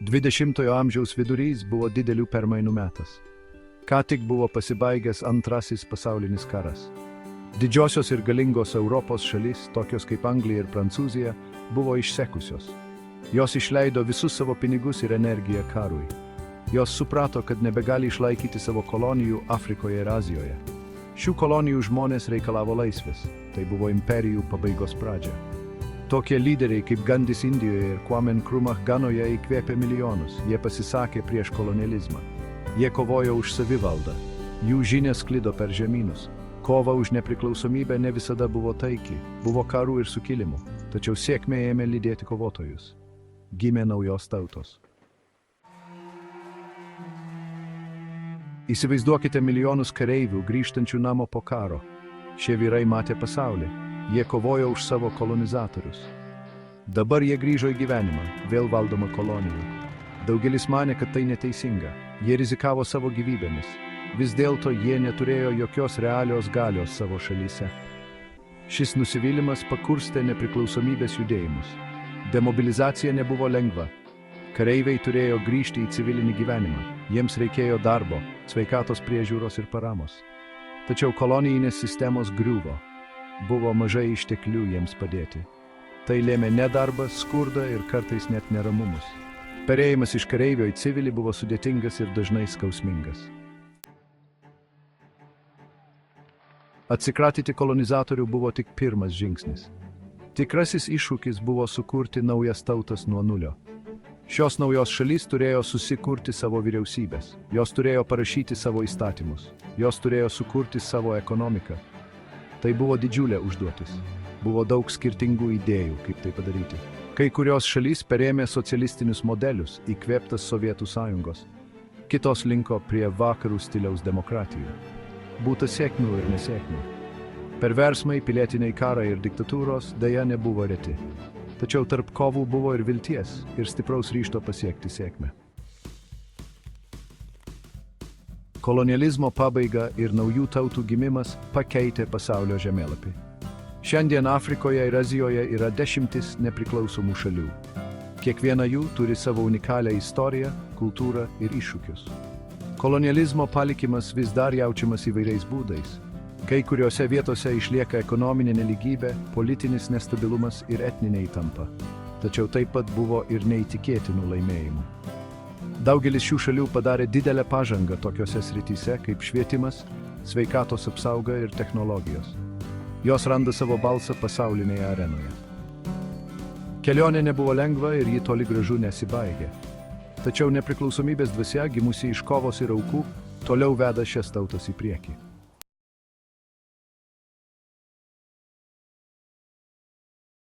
20-ojo amžiaus vidurys buvo didelių permainų metas. Ką tik buvo pasibaigęs Antrasis pasaulinis karas. Didžiosios ir galingos Europos šalis, tokios kaip Anglija ir Prancūzija, buvo išsekusios. Jos išleido visus savo pinigus ir energiją karui. Jos suprato, kad nebegali išlaikyti savo kolonijų Afrikoje ir Azijoje. Šių kolonijų žmonės reikalavo laisvės. Tai buvo imperijų pabaigos pradžia. Tokie lyderiai kaip Gandis Indijoje ir Kwame Nkrumah Ganoje įkvėpė milijonus. Jie pasisakė prieš kolonializmą. Jie kovojo už savivaldą. Jų žinios sklido per žemynus. Kova už nepriklausomybę ne visada buvo taiki. Buvo karų ir sukilimų. Tačiau sėkmė ėmė lydėti kovotojus. Gimė naujos tautos. Įsivaizduokite milijonus kareivių grįžtančių namo po karo. Šie vyrai matė pasaulį. Jie kovojo už savo kolonizatorius. Dabar jie grįžo į gyvenimą, vėl valdoma kolonijų. Daugelis manė, kad tai neteisinga. Jie rizikavo savo gyvybėmis. Vis dėlto jie neturėjo jokios realios galios savo šalyse. Šis nusivylimas pakurstė nepriklausomybės judėjimus. Demobilizacija nebuvo lengva. Kareiviai turėjo grįžti į civilinį gyvenimą. Jiems reikėjo darbo, sveikatos priežiūros ir paramos. Tačiau kolonijinės sistemos griuvo. Buvo mažai išteklių jiems padėti. Tai lėmė nedarbą, skurdą ir kartais net neramumus. Perėjimas iš kareivio į civilį buvo sudėtingas ir dažnai skausmingas. Atsikratyti kolonizatorių buvo tik pirmas žingsnis. Tikrasis iššūkis buvo sukurti naujas tautas nuo nulio. Šios naujos šalys turėjo susikurti savo vyriausybės. Jos turėjo parašyti savo įstatymus. Jos turėjo sukurti savo ekonomiką. Tai buvo didžiulė užduotis. Buvo daug skirtingų idėjų, kaip tai padaryti. Kai kurios šalys perėmė socialistinius modelius, įkvėptas Sovietų sąjungos. Kitos linko prie vakarų stiliaus demokratijų. Būta sėkmių ir nesėkmių. Perversmai, pilietiniai karai ir diktatūros deja nebuvo reti. Tačiau tarp kovų buvo ir vilties, ir stipraus ryžto pasiekti sėkmę. Kolonializmo pabaiga ir naujų tautų gimimas pakeitė pasaulio žemėlapį. Šiandien Afrikoje ir Azijoje yra dešimtis nepriklausomų šalių. Kiekviena jų turi savo unikalią istoriją, kultūrą ir iššūkius. Kolonializmo palikimas vis dar jaučiamas įvairiais būdais. Kai kuriuose vietose išlieka ekonominė nelygybė, politinis nestabilumas ir etninė įtampa. Tačiau taip pat buvo ir neįtikėtinų laimėjimų. Daugelis šių šalių padarė didelę pažangą tokiose srityse kaip švietimas, sveikatos apsauga ir technologijos. Jos randa savo balsą pasaulinėje arenoje. Kelionė nebuvo lengva ir ji toli gražu nesibaigė. Tačiau nepriklausomybės dvasia, gimusi iš kovos ir aukų, toliau veda šias tautas į priekį.